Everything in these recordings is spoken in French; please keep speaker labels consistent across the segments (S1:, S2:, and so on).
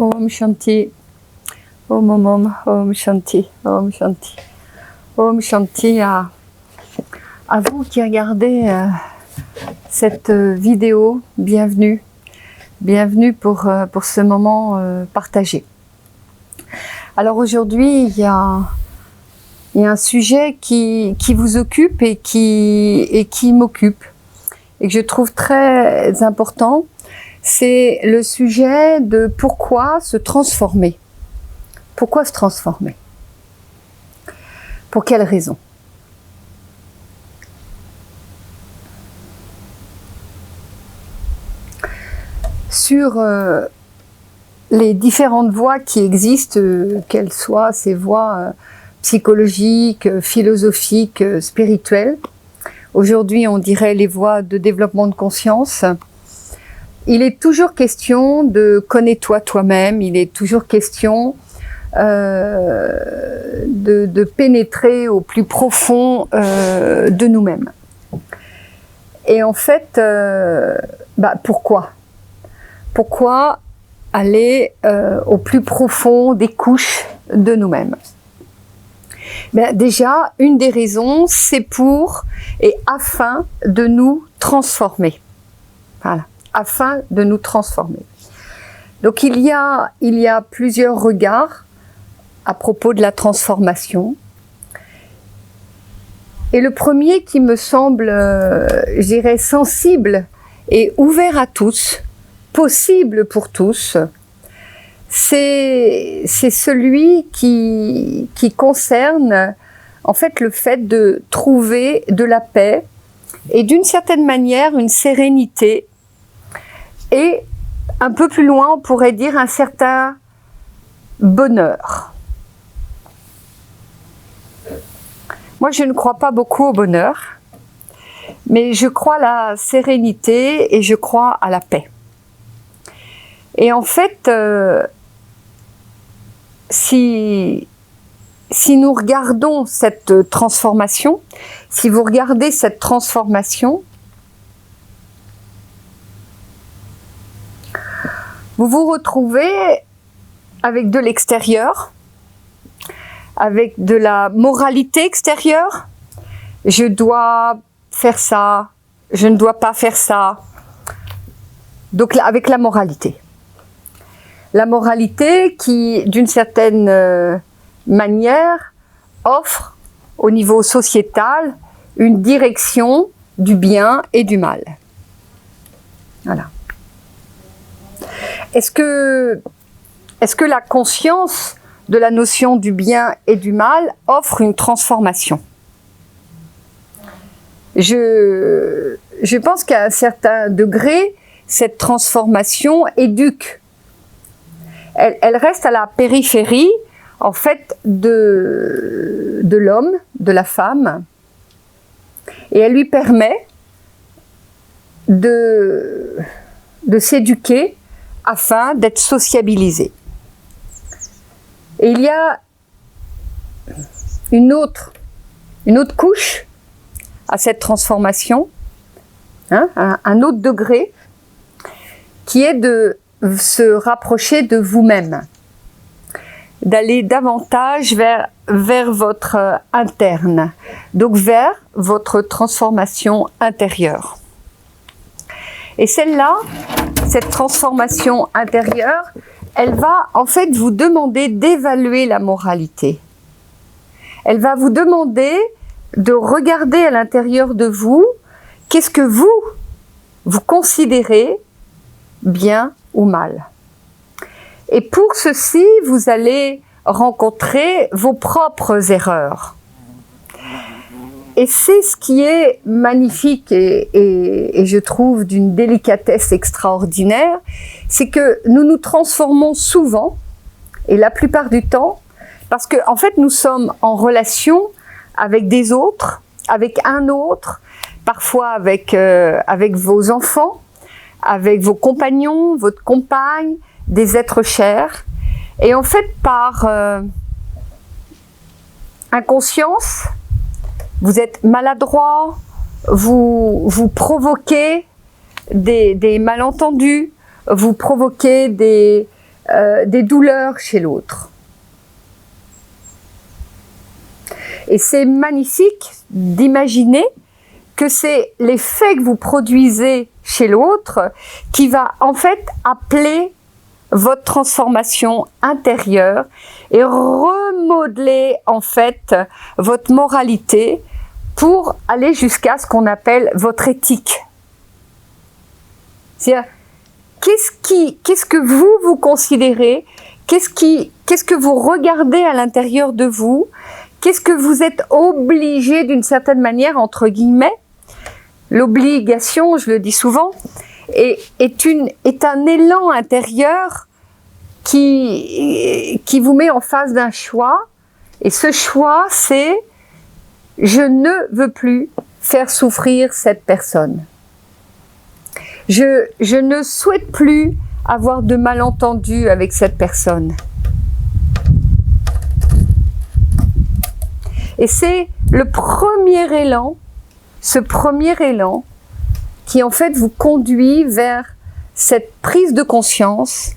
S1: Om Shanti. Om Shanti. Om Shanti. Om Shanti à vous qui regardez cette vidéo. Bienvenue. Bienvenue pour ce moment partagé. Alors aujourd'hui, il y a un sujet qui vous occupe et qui m'occupe et que je trouve très important. C'est le sujet de pourquoi se transformer. Pourquoi se transformer? Pour quelles raisons? Sur les différentes voies qui existent, qu'elles soient ces voies psychologiques, philosophiques, spirituelles. Aujourd'hui, on dirait les voies de développement de conscience. Il est toujours question de connais-toi toi-même, il est toujours question de pénétrer au plus profond de nous-mêmes. Et en fait, pourquoi? Pourquoi aller au plus profond des couches de nous-mêmes? Déjà, une des raisons, c'est pour et afin de nous transformer. Voilà, afin de nous transformer. Donc il y a plusieurs regards à propos de la transformation. Et le premier qui me semble, je dirais, sensible et ouvert à tous, possible pour tous, c'est celui qui concerne en fait le fait de trouver de la paix et d'une certaine manière une sérénité et un peu plus loin on pourrait dire un certain bonheur. Moi je ne crois pas beaucoup au bonheur, mais je crois à la sérénité et je crois à la paix. Et en fait, si nous regardons cette transformation, si vous regardez cette transformation, vous vous retrouvez avec de l'extérieur, avec de la moralité extérieure. Je dois faire ça, je ne dois pas faire ça. Donc avec la moralité. La moralité qui, d'une certaine manière, offre au niveau sociétal une direction du bien et du mal. Voilà. Est-ce que la conscience de la notion du bien et du mal offre une transformation? Je pense qu'à un certain degré, cette transformation éduque. Elle reste à la périphérie, en fait, de l'homme, de la femme, et elle lui permet de s'éduquer afin d'être sociabilisé. Et il y a une autre couche à cette transformation, un autre degré, qui est de se rapprocher de vous-même, d'aller davantage vers votre interne, donc vers votre transformation intérieure. Et celle-là, cette transformation intérieure, elle va en fait vous demander d'évaluer la moralité. Elle va vous demander de regarder à l'intérieur de vous, qu'est-ce que vous considérez bien ou mal. Et pour ceci, vous allez rencontrer vos propres erreurs. Et c'est ce qui est magnifique et je trouve d'une délicatesse extraordinaire, c'est que nous nous transformons souvent, et la plupart du temps, parce que en fait nous sommes en relation avec des autres, avec un autre, parfois avec vos enfants, avec vos compagnons, votre compagne, des êtres chers. Et en fait, par inconscience, vous êtes maladroit, vous provoquez des malentendus, vous provoquez des des douleurs chez l'autre. Et c'est magnifique d'imaginer que c'est l'effet que vous produisez chez l'autre qui va en fait appeler votre transformation intérieure et remodeler en fait votre moralité pour aller jusqu'à ce qu'on appelle votre éthique. C'est-à-dire, qu'est-ce que vous considérez, qu'est-ce que vous regardez à l'intérieur de vous, qu'est-ce que vous êtes obligé d'une certaine manière, entre guillemets. L'obligation, je le dis souvent, est un élan intérieur qui vous met en face d'un choix. Et ce choix, c'est « je ne veux plus faire souffrir cette personne ». Je ne souhaite plus avoir de malentendus avec cette personne. Et c'est le premier élan, ce premier élan, qui en fait vous conduit vers cette prise de conscience,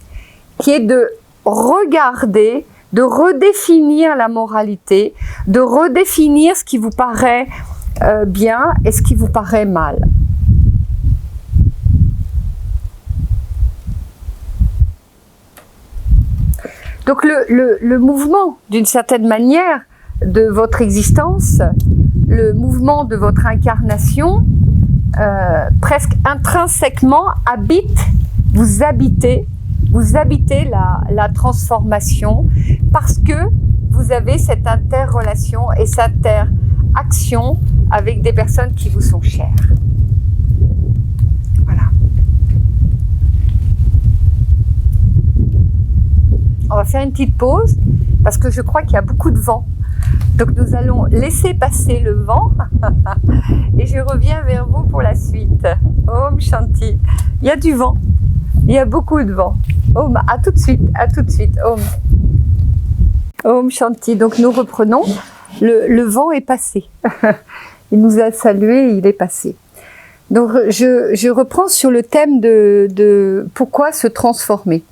S1: qui est de regarder, de redéfinir la moralité, de redéfinir ce qui vous paraît bien et ce qui vous paraît mal. Donc le mouvement, d'une certaine manière, de votre existence, le mouvement de votre incarnation, presque intrinsèquement vous habitez la transformation parce que vous avez cette interrelation et cette interaction avec des personnes qui vous sont chères. Voilà. On va faire une petite pause parce que je crois qu'il y a beaucoup de vent. Donc nous allons laisser passer le vent et je reviens vers vous pour la suite. Om Shanti. Il y a du vent. Il y a beaucoup de vent. Om, à tout de suite, à tout de suite. Om. Om Shanti. Donc nous reprenons. Le vent est passé. Il nous a salués, il est passé. Donc je reprends sur le thème de pourquoi se transformer.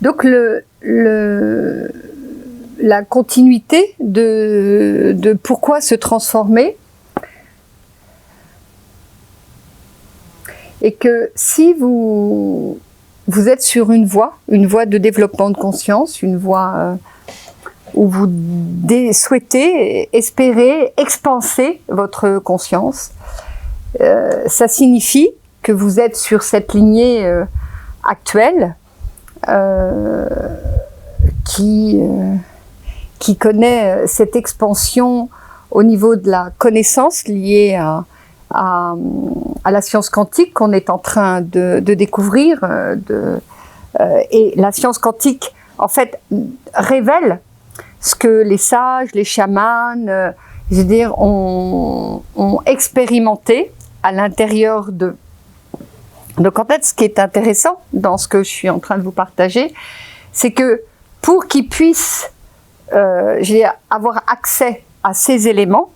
S1: Donc la continuité de pourquoi se transformer, et que si vous êtes sur une voie de développement de conscience, une voie où vous souhaitez, espérez expanser votre conscience, ça signifie que vous êtes sur cette lignée actuelle qui connaît cette expansion au niveau de la connaissance liée à la science quantique qu'on est en train de découvrir. Et la science quantique, en fait, révèle ce que les sages, les chamans, je veux dire, ont expérimenté à l'intérieur d'eux. Donc en fait, ce qui est intéressant dans ce que je suis en train de vous partager, c'est que pour qu'ils puissent avoir accès à ces éléments,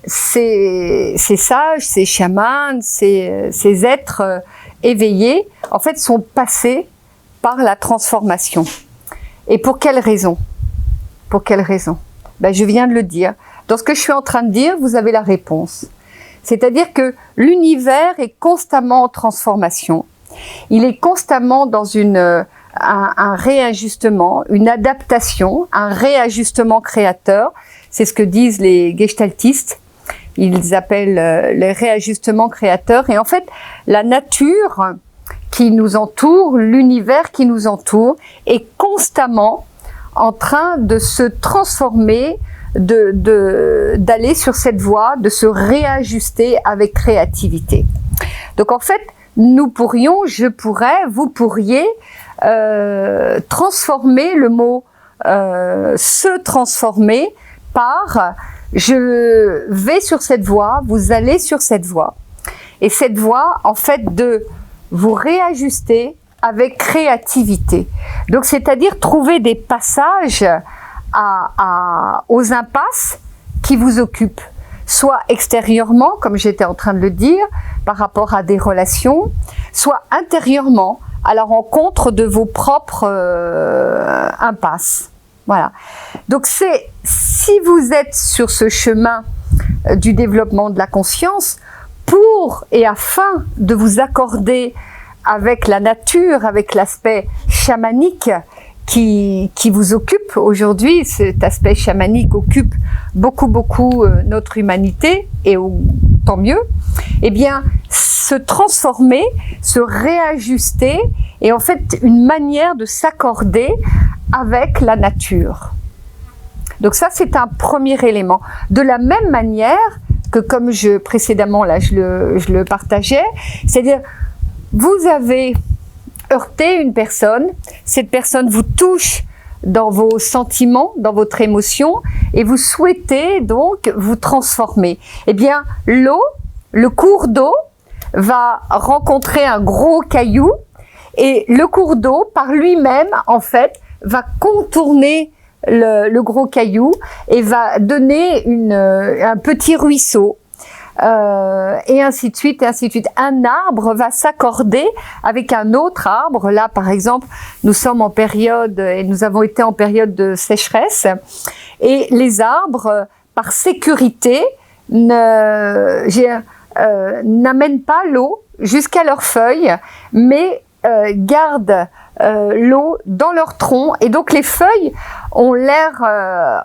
S1: ces sages, ces chamans, ces êtres éveillés, en fait, sont passés par la transformation. Et pour quelle raison? Pour quelle raison? Ben, je viens de le dire. Dans ce que je suis en train de dire, vous avez la réponse. C'est-à-dire que l'univers est constamment en transformation. Il est constamment dans un réajustement, une adaptation, un réajustement créateur. C'est ce que disent les gestaltistes. Ils appellent les réajustements créateurs. Et en fait, la nature qui nous entoure, l'univers qui nous entoure, est constamment en train de se transformer, d'aller sur cette voie, de se réajuster avec créativité. Donc en fait, nous pourrions, vous pourriez transformer le mot se transformer par je vais sur cette voie, vous allez sur cette voie. Et cette voie, en fait, de vous réajuster avec créativité. Donc c'est-à-dire trouver des passages aux impasses qui vous occupent, soit extérieurement, comme j'étais en train de le dire, par rapport à des relations, soit intérieurement, à la rencontre de vos propres impasses. Voilà. Donc si vous êtes sur ce chemin du développement de la conscience, pour et afin de vous accorder avec la nature, avec l'aspect chamanique qui vous occupe aujourd'hui, cet aspect chamanique occupe beaucoup notre humanité, et tant mieux, eh bien, se transformer, se réajuster, est en fait une manière de s'accorder avec la nature. Donc ça, c'est un premier élément. De la même manière que, comme précédemment, là, je le partageais, c'est-à-dire, vous avez heurté une personne, cette personne vous touche dans vos sentiments, dans votre émotion, et vous souhaitez donc vous transformer. Eh bien, l'eau, le cours d'eau, va rencontrer un gros caillou, et le cours d'eau, par lui-même, en fait, va contourner le gros caillou et va donner un petit ruisseau. Et ainsi de suite, et ainsi de suite. Un arbre va s'accorder avec un autre arbre. Là, par exemple, nous sommes en période, et nous avons été en période de sécheresse, et les arbres, par sécurité, n'amènent pas l'eau jusqu'à leurs feuilles, mais gardent l'eau dans leur tronc, et donc les feuilles ont l'air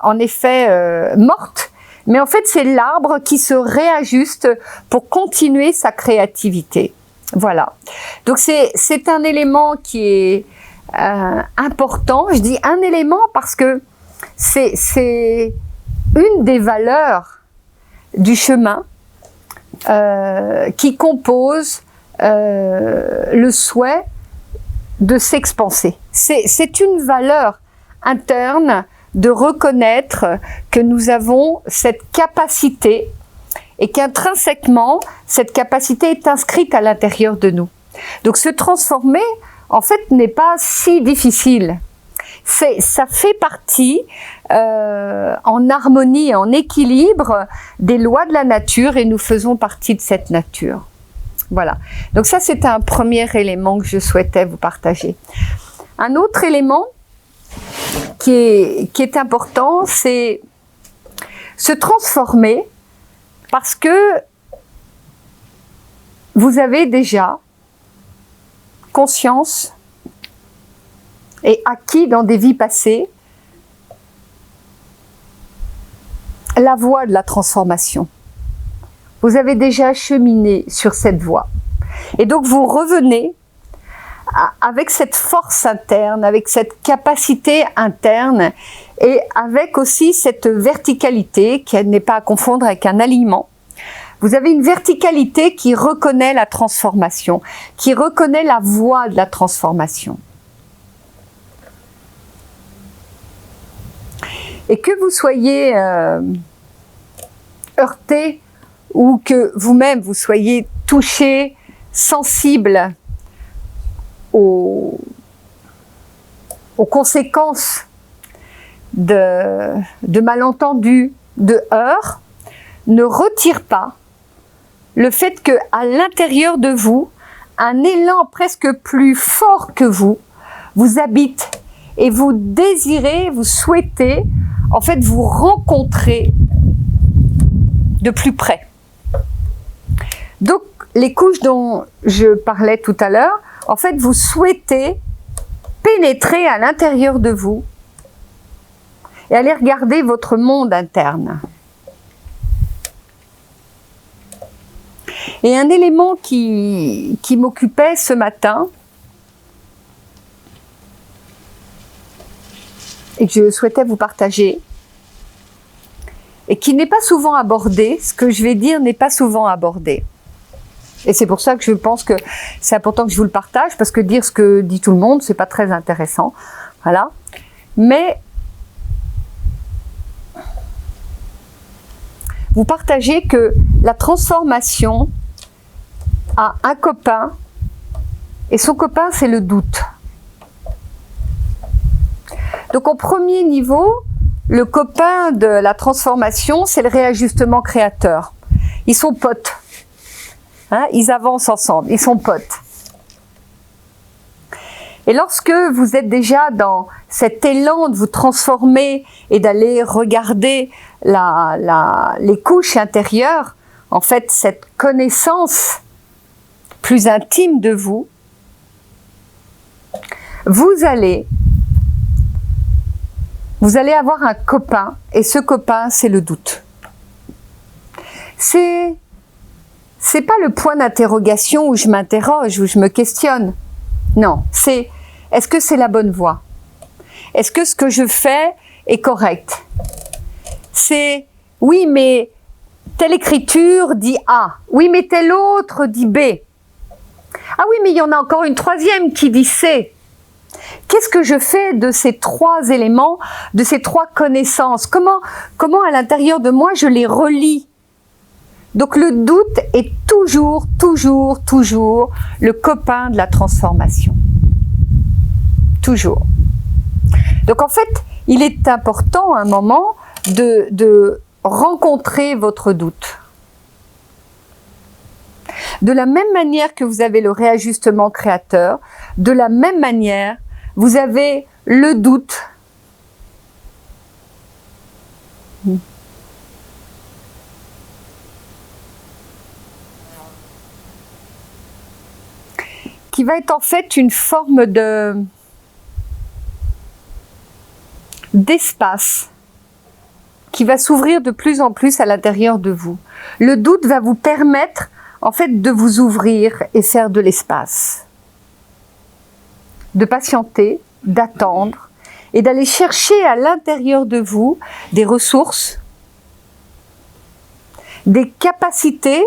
S1: en effet mortes, mais en fait c'est l'arbre qui se réajuste pour continuer sa créativité. Voilà, donc c'est un élément qui est important. Je dis un élément parce que c'est une des valeurs du chemin qui compose le souhait de s'expanser. C'est une valeur interne de reconnaître que nous avons cette capacité et qu'intrinsèquement, cette capacité est inscrite à l'intérieur de nous. Donc se transformer, en fait, n'est pas si difficile. Ça fait partie en harmonie, en équilibre des lois de la nature, et nous faisons partie de cette nature. Voilà. Donc ça, c'est un premier élément que je souhaitais vous partager. Un autre élément qui est important, c'est se transformer parce que vous avez déjà conscience et acquis dans des vies passées la voie de la transformation. Vous avez déjà cheminé sur cette voie. Et donc vous revenez avec cette force interne, avec cette capacité interne, et avec aussi cette verticalité qui n'est pas à confondre avec un alignement. Vous avez une verticalité qui reconnaît la transformation, qui reconnaît la voie de la transformation. Et que vous soyez heurté, ou que vous-même vous soyez touché, sensible aux conséquences de malentendus, de heurts, ne retire pas le fait que à l'intérieur de vous, un élan presque plus fort que vous habite, et vous désirez, vous souhaitez, en fait, vous rencontrer de plus près. Donc, les couches dont je parlais tout à l'heure, en fait, vous souhaitez pénétrer à l'intérieur de vous et aller regarder votre monde interne. Et un élément qui m'occupait ce matin, et que je souhaitais vous partager, et qui n'est pas souvent abordé, ce que je vais dire n'est pas souvent abordé. Et c'est pour ça que je pense que c'est important que je vous le partage, parce que dire ce que dit tout le monde, c'est pas très intéressant. Voilà. Mais vous partagez que la transformation a un copain, et son copain, c'est le doute. Donc, au premier niveau, le copain de la transformation, c'est le réajustement créateur. Ils sont potes. Hein, ils avancent ensemble, ils sont potes. Et lorsque vous êtes déjà dans cet élan de vous transformer et d'aller regarder les couches intérieures, en fait, cette connaissance plus intime de vous, vous allez avoir un copain, et ce copain, c'est le doute. C'est pas le point d'interrogation où je m'interroge, où je me questionne. Non, c'est est-ce que c'est la bonne voie? Est-ce que ce que je fais est correct? C'est oui, mais telle écriture dit A. Oui, mais telle autre dit B. Ah oui, mais il y en a encore une troisième qui dit C. Qu'est-ce que je fais de ces trois éléments, de ces trois connaissances? Comment à l'intérieur de moi je les relie? Donc le doute est toujours le copain de la transformation. Toujours. Donc en fait, il est important à un moment de rencontrer votre doute. De la même manière que vous avez le réajustement créateur, de la même manière, vous avez le doute. Qui va être en fait une forme d'espace qui va s'ouvrir de plus en plus à l'intérieur de vous. Le doute va vous permettre en fait de vous ouvrir et faire de l'espace. De patienter, d'attendre et d'aller chercher à l'intérieur de vous des ressources, des capacités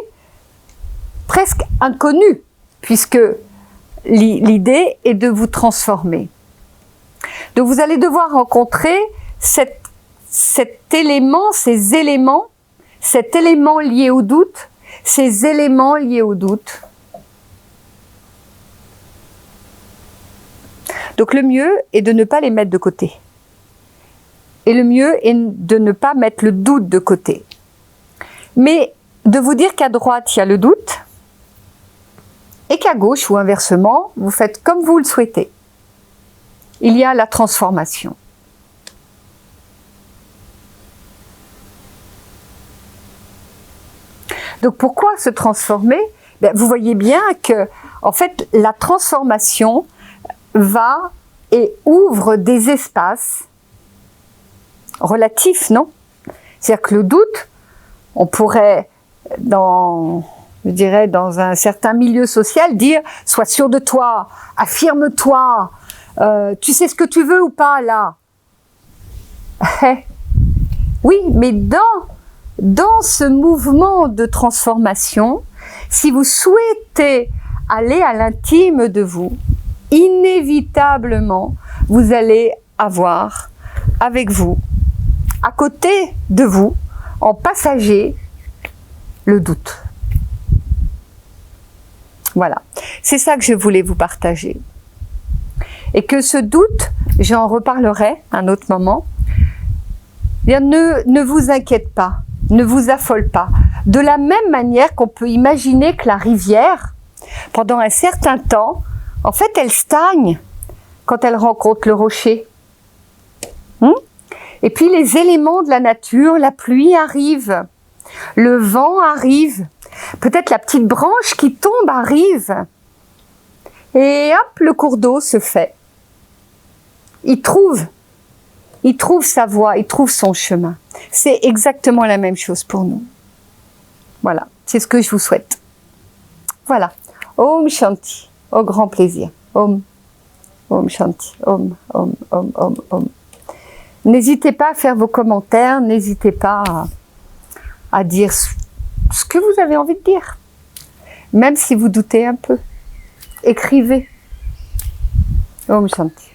S1: presque inconnues, puisque l'idée est de vous transformer. Donc vous allez devoir rencontrer cet élément, cet élément lié au doute, ces éléments liés au doute. Donc le mieux est de ne pas les mettre de côté. Et le mieux est de ne pas mettre le doute de côté. Mais de vous dire qu'à droite, il y a le doute, et qu'à gauche, ou inversement, vous faites comme vous le souhaitez. Il y a la transformation. Donc pourquoi se transformer? Vous voyez bien que, en fait, la transformation va et ouvre des espaces relatifs, non? C'est-à-dire que le doute, on pourrait, dans un certain milieu social, dire « sois sûr de toi, affirme-toi, tu sais ce que tu veux ou pas, là ?» Oui, mais dans ce mouvement de transformation, si vous souhaitez aller à l'intime de vous, inévitablement, vous allez avoir avec vous, à côté de vous, en passager, le doute. Voilà, c'est ça que je voulais vous partager. Et que ce doute, j'en reparlerai un autre moment, ne vous inquiète pas, ne vous affole pas. De la même manière qu'on peut imaginer que la rivière, pendant un certain temps, en fait, elle stagne quand elle rencontre le rocher. Et puis les éléments de la nature, la pluie arrive, le vent arrive, peut-être la petite branche qui tombe arrive. Et hop, le cours d'eau se fait. Il trouve sa voie, il trouve son chemin. C'est exactement la même chose pour nous. Voilà, c'est ce que je vous souhaite. Voilà. Om Shanti, au grand plaisir. Om, Om Shanti, Om, Om, Om, Om, Om. N'hésitez pas à faire vos commentaires, n'hésitez pas à dire ce que vous avez envie de dire. Même si vous doutez un peu. Écrivez. Om Shanti.